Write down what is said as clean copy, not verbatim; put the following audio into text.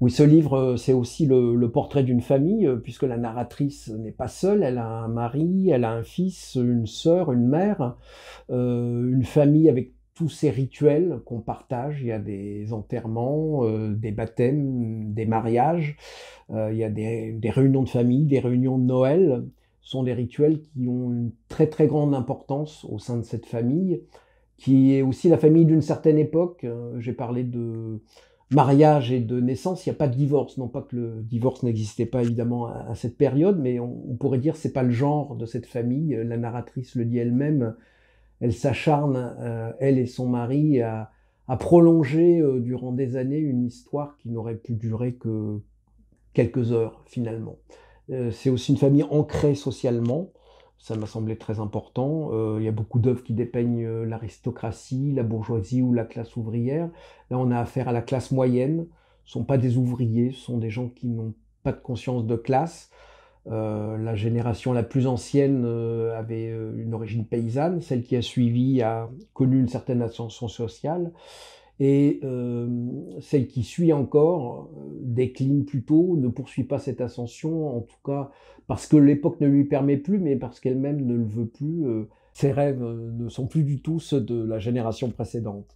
Oui, ce livre, c'est aussi le portrait d'une famille, puisque la narratrice n'est pas seule, elle a un mari, elle a un fils, une sœur, une mère, une famille avec tous ces rituels qu'on partage. Il y a des enterrements, des baptêmes, des mariages, il y a des réunions de famille, des réunions de Noël. Ce sont des rituels qui ont une très très grande importance au sein de cette famille, qui est aussi la famille d'une certaine époque. J'ai parlé de mariage et de naissance, il n'y a pas de divorce. Non pas que le divorce n'existait pas évidemment à cette période, mais on pourrait dire que c'est pas le genre de cette famille. La narratrice le dit elle-même, elle s'acharne, elle et son mari, à prolonger durant des années une histoire qui n'aurait pu durer que quelques heures finalement. C'est aussi une famille ancrée socialement. Ça m'a semblé très important. Il y a beaucoup d'œuvres qui dépeignent l'aristocratie, la bourgeoisie ou la classe ouvrière. Là, on a affaire à la classe moyenne. Ce ne sont pas des ouvriers, ce sont des gens qui n'ont pas de conscience de classe. La génération la plus ancienne avait une origine paysanne. Celle qui a suivi a connu une certaine ascension sociale. Et celle qui suit encore décline plutôt, ne poursuit pas cette ascension, en tout cas parce que l'époque ne lui permet plus, mais parce qu'elle-même ne le veut plus. Ses rêves ne sont plus du tout ceux de la génération précédente.